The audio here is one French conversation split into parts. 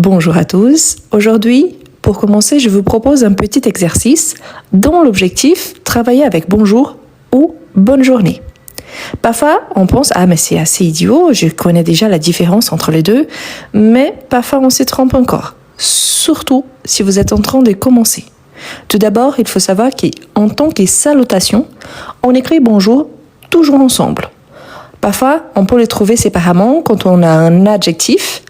Bonjour à tous. Aujourd'hui, pour commencer, je vous propose un petit exercice dont l'objectif, travailler avec bonjour ou bonne journée. Parfois, on pense, mais c'est assez idiot, je connais déjà la différence entre les deux, mais parfois on se trompe encore, surtout si vous êtes en train de commencer. Tout d'abord, il faut savoir qu'en tant que salutation, on écrit bonjour toujours ensemble. Parfois, on peut les trouver séparément quand on a un adjectif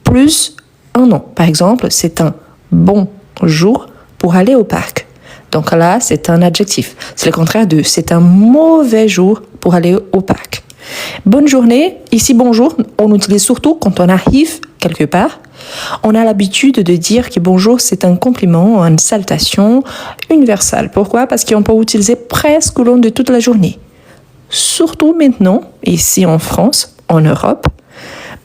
plus un nom. Par exemple, c'est un bon jour pour aller au parc. Donc là, c'est un adjectif. C'est le contraire de c'est un mauvais jour pour aller au parc. Bonne journée. Ici, bonjour, on l'utilise surtout quand on arrive quelque part. On a l'habitude de dire que bonjour, c'est un compliment, une salutation universelle. Pourquoi? Parce qu'on peut l'utiliser presque au long de toute la journée. Surtout maintenant, ici en France, en Europe,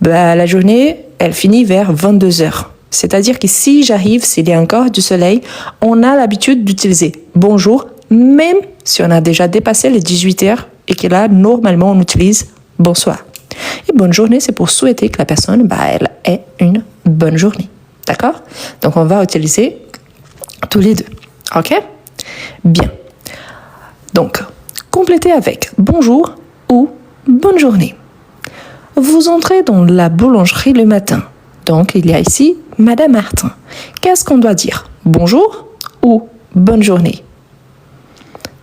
la journée, elle finit vers 22h. C'est-à-dire que si j'arrive, s'il y a encore du soleil, on a l'habitude d'utiliser bonjour, même si on a déjà dépassé les 18h et que là, normalement, on utilise bonsoir. Et bonne journée, c'est pour souhaiter que la personne, elle ait une bonne journée. D'accord? Donc, on va utiliser tous les deux. OK? Bien. Donc, complétez avec bonjour ou bonne journée. Vous entrez dans la boulangerie le matin. Donc, il y a ici Madame Martin. Qu'est-ce qu'on doit dire? Bonjour ou bonne journée?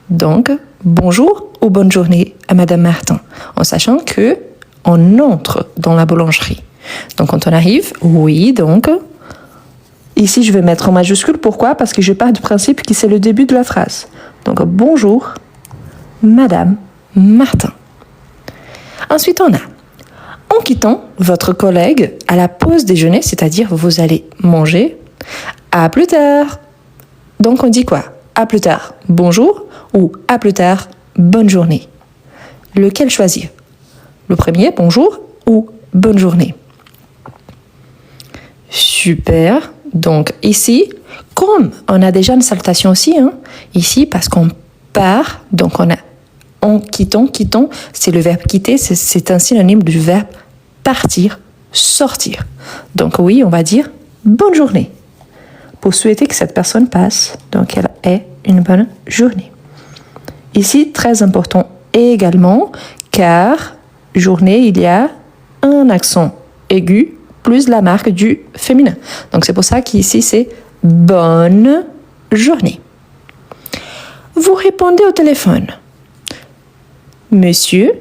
Donc, bonjour ou bonne journée à Madame Martin, en sachant que on entre dans la boulangerie. Donc, quand on arrive, oui, donc, ici, je vais mettre en majuscule. Pourquoi? Parce que je pars du principe que c'est le début de la phrase. Donc, bonjour, Madame Martin. Ensuite, on a en quittant votre collègue à la pause déjeuner, c'est-à-dire vous allez manger, à plus tard. Donc on dit quoi? À plus tard, bonjour, ou à plus tard, bonne journée. Lequel choisir? Le premier, bonjour, ou bonne journée? Super. Donc ici, comme on a déjà une salutation aussi, ici parce qu'on part, donc on a en quittant, c'est le verbe quitter, c'est un synonyme du verbe partir, sortir. Donc oui, on va dire bonne journée pour souhaiter que cette personne passe, donc elle ait une bonne journée. Ici, très important également, car journée, il y a un accent aigu plus la marque du féminin. Donc c'est pour ça qu'ici, c'est bonne journée. Vous répondez au téléphone. Monsieur,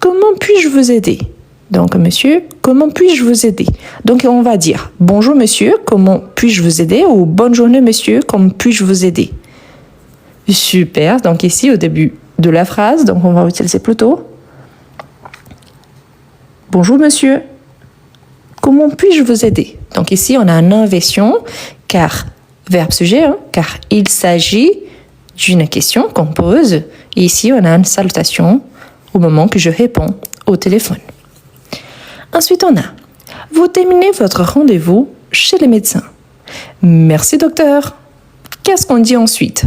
comment puis-je vous aider? Donc, monsieur, comment puis-je vous aider? Donc, on va dire bonjour monsieur, comment puis-je vous aider? Ou bonne journée monsieur, comment puis-je vous aider? Super. Donc, ici, au début de la phrase, donc on va utiliser plutôt bonjour monsieur, comment puis-je vous aider? Donc, ici, on a une inversion, car verbe sujet, car il s'agit d'une question qu'on pose. Et ici, on a une salutation au moment que je réponds au téléphone. Ensuite, on a vous terminez votre rendez-vous chez le médecin. Merci docteur. Qu'est-ce qu'on dit ensuite?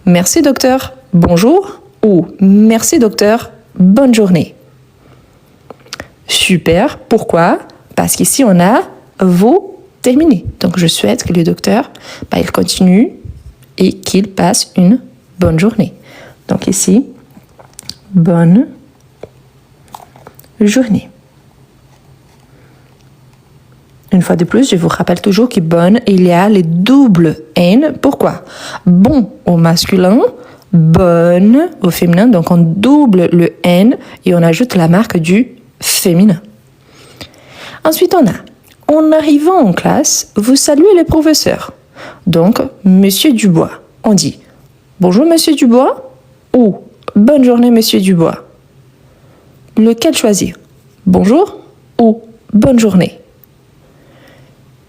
Merci docteur, bonjour, ou merci docteur, bonne journée. Super. Pourquoi? Parce qu'ici, on a vous terminez. Donc, je souhaite que le docteur, il continue et qu'il passe une bonne journée. Donc ici, bonne journée. Une fois de plus, je vous rappelle toujours que bonne, il y a les doubles N. Pourquoi? Bon au masculin, bonne au féminin. Donc on double le N et on ajoute la marque du féminin. Ensuite, on a en arrivant en classe, vous saluez les professeurs. Donc, Monsieur Dubois, on dit bonjour Monsieur Dubois ou bonne journée Monsieur Dubois. Lequel choisir? Bonjour ou bonne journée?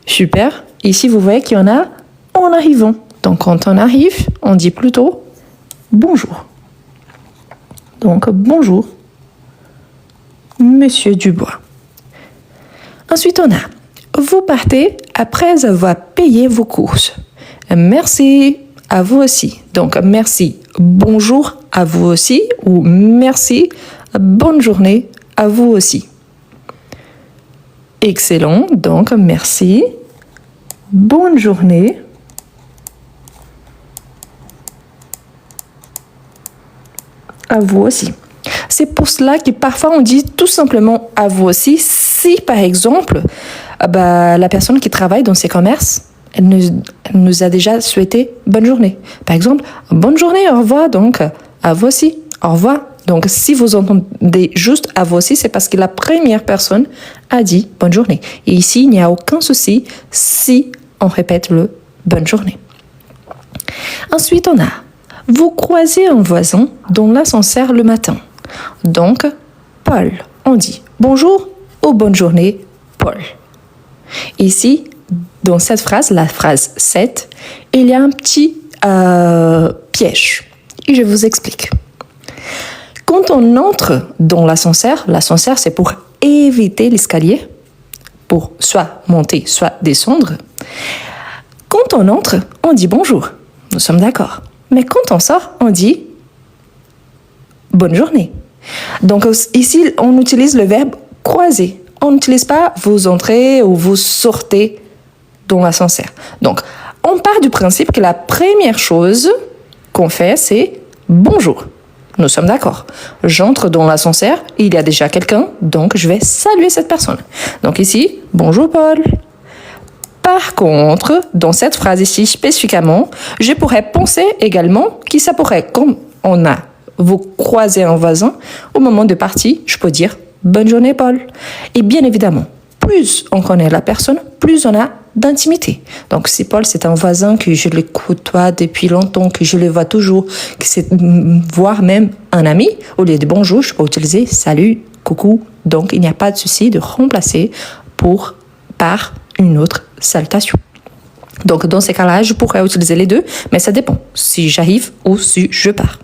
Super. Ici, vous voyez qu'il y en a en arrivant. Donc, quand on arrive, on dit plutôt bonjour. Donc, bonjour Monsieur Dubois. Ensuite, on a vous partez après avoir payé vos courses. Merci à vous aussi. Donc, merci, bonjour à vous aussi, ou merci, bonne journée à vous aussi. Excellent. Donc, merci, bonne journée à vous aussi. C'est pour cela que parfois on dit tout simplement à vous aussi si par exemple la personne qui travaille dans ces commerces nous a déjà souhaité bonne journée. Par exemple, bonne journée, au revoir, donc à vous aussi, au revoir. Donc si vous entendez juste à vous aussi, c'est parce que la première personne a dit bonne journée. Et ici, il n'y a aucun souci si on répète le bonne journée. Ensuite, on a vous croisez un voisin dans l'ascenseur le matin. Donc, Paul, on dit bonjour ou bonne journée, Paul. Ici, dans cette phrase, la phrase 7, il y a un petit piège. Et je vous explique. Quand on entre dans l'ascenseur c'est pour éviter l'escalier, pour soit monter, soit descendre. Quand on entre, on dit bonjour. Nous sommes d'accord. Mais quand on sort, on dit bonne journée. Donc ici, on utilise le verbe croiser. On n'utilise pas vous entrez ou vous sortez dans l'ascenseur. Donc, on part du principe que la première chose qu'on fait, c'est bonjour. Nous sommes d'accord. J'entre dans l'ascenseur, il y a déjà quelqu'un, donc je vais saluer cette personne. Donc ici, bonjour Paul. Par contre, dans cette phrase ici spécifiquement, je pourrais penser également que ça pourrait, comme on a vous croisez un voisin, au moment de partir, je peux dire bonne journée Paul. Et bien évidemment, plus on connaît la personne, plus on a d'intimité. Donc si Paul c'est un voisin que je le côtoie depuis longtemps, que je le vois toujours, que c'est voire même un ami, au lieu de bonjour, je peux utiliser salut, coucou. Donc il n'y a pas de souci de remplacer par une autre salutation. Donc dans ces cas-là, je pourrais utiliser les deux, mais ça dépend si j'arrive ou si je pars.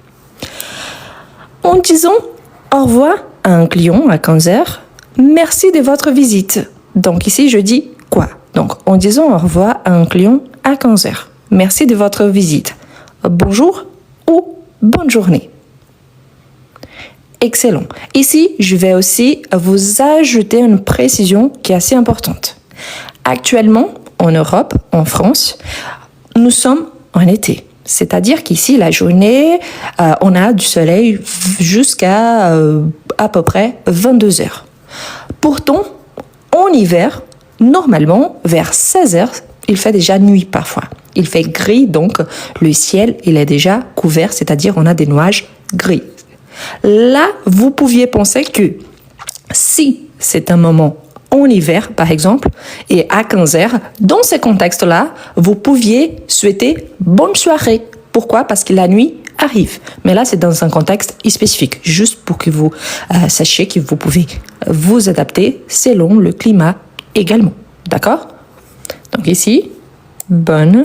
En disant au revoir à un client à 15h, merci de votre visite. Donc ici, je dis quoi? Donc en disant au revoir à un client à 15h, merci de votre visite. Bonjour ou bonne journée. Excellent. Ici, je vais aussi vous ajouter une précision qui est assez importante. Actuellement, en Europe, en France, nous sommes en été. C'est-à-dire qu'ici, la journée, on a du soleil jusqu'à à peu près 22 heures. Pourtant, en hiver, normalement, vers 16 heures, il fait déjà nuit parfois. Il fait gris, donc le ciel, il est déjà couvert, c'est-à-dire on a des nuages gris. Là, vous pouviez penser que si c'est un moment en hiver, par exemple, et à 15 heures, dans ces contextes-là, vous pouviez souhaiter bonne soirée. Pourquoi? Parce que la nuit arrive. Mais là, c'est dans un contexte spécifique, juste pour que vous sachiez que vous pouvez vous adapter selon le climat également. D'accord? Donc ici, bonne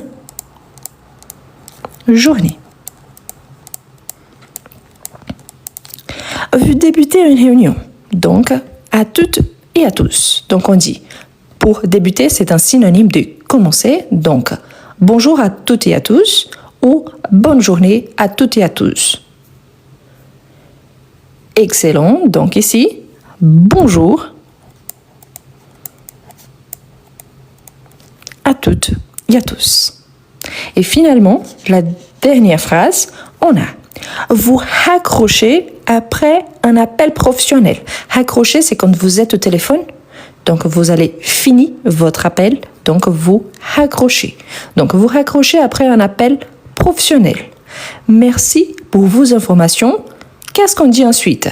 journée. Vous débutez une réunion, donc à toutes et à tous. Donc on dit, pour débuter, c'est un synonyme de commencer. Donc, bonjour à toutes et à tous ou bonne journée à toutes et à tous. Excellent. Donc ici, bonjour à toutes et à tous. Et finalement, la dernière phrase, on a vous raccrochez après un appel professionnel. Raccrocher, c'est quand vous êtes au téléphone. Donc, vous allez finir votre appel. Donc, vous raccrochez. Donc, vous raccrochez après un appel professionnel. Merci pour vos informations. Qu'est-ce qu'on dit ensuite?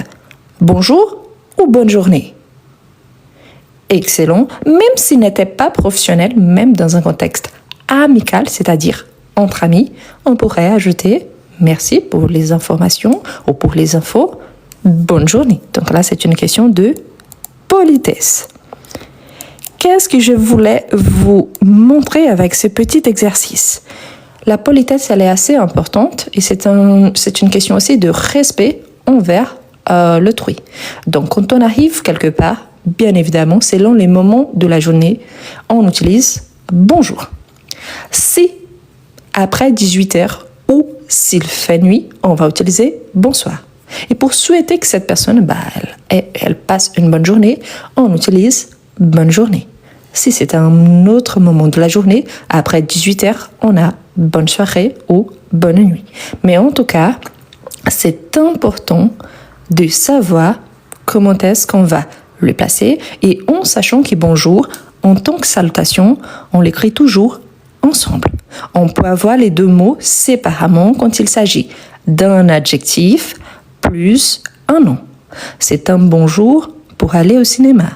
Bonjour ou bonne journée? Excellent. Même s'il n'était pas professionnel, même dans un contexte amical, c'est-à-dire entre amis, on pourrait ajouter merci pour les informations ou pour les infos. Bonne journée. Donc là, c'est une question de politesse. Qu'est-ce que je voulais vous montrer avec ce petit exercice? La politesse, elle est assez importante et c'est une question aussi de respect envers l'autrui. Donc, quand on arrive quelque part, bien évidemment, selon les moments de la journée, on utilise bonjour. Si après 18 heures, ou s'il fait nuit, on va utiliser bonsoir. Et pour souhaiter que cette personne elle passe une bonne journée, on utilise bonne journée. Si c'est un autre moment de la journée, après 18h, on a bonne soirée ou bonne nuit. Mais en tout cas, c'est important de savoir comment est-ce qu'on va le placer et en sachant que bonjour, en tant que salutation, on l'écrit toujours ensemble. On peut avoir les deux mots séparément quand il s'agit d'un adjectif plus un nom. C'est un bon jour pour aller au cinéma.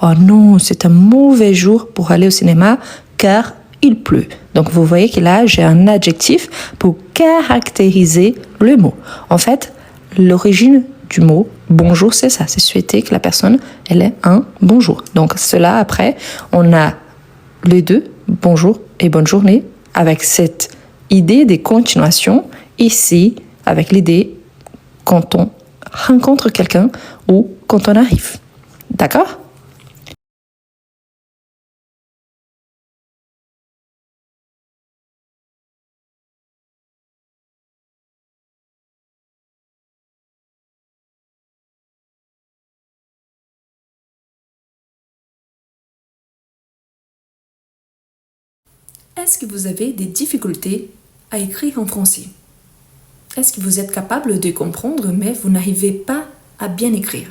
Oh non, c'est un mauvais jour pour aller au cinéma car il pleut. Donc vous voyez que là, j'ai un adjectif pour caractériser le mot. En fait, l'origine du mot bonjour, c'est ça, c'est souhaiter que la personne, elle ait un bonjour. Donc cela, après, on a les deux, bonjour et bonne journée, avec cette idée des continuations, ici, avec l'idée quand on rencontre quelqu'un ou quand on arrive. D'accord ? Est-ce que vous avez des difficultés à écrire en français? Est-ce que vous êtes capable de comprendre mais vous n'arrivez pas à bien écrire?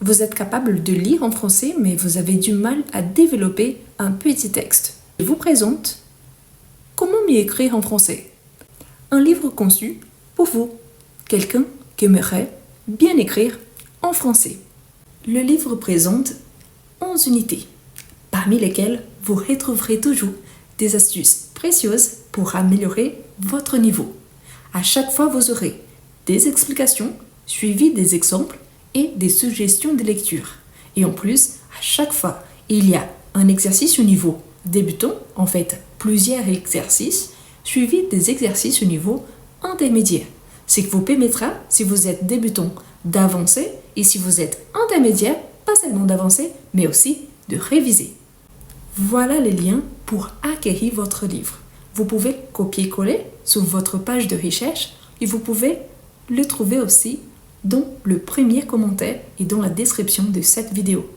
Vous êtes capable de lire en français mais vous avez du mal à développer un petit texte. Je vous présente Comment mieux écrire en français? Un livre conçu pour vous, quelqu'un qui aimerait bien écrire en français. Le livre présente 11 unités, parmi lesquelles vous retrouverez toujours des astuces précieuses pour améliorer votre niveau. À chaque fois, vous aurez des explications suivies des exemples et des suggestions de lecture. Et en plus, à chaque fois, il y a un exercice au niveau débutant, en fait plusieurs exercices, suivis des exercices au niveau intermédiaire. Ce qui vous permettra, si vous êtes débutant, d'avancer et si vous êtes intermédiaire, pas seulement d'avancer, mais aussi de réviser. Voilà les liens pour acquérir votre livre. Vous pouvez copier-coller sur votre page de recherche et vous pouvez le trouver aussi dans le premier commentaire et dans la description de cette vidéo.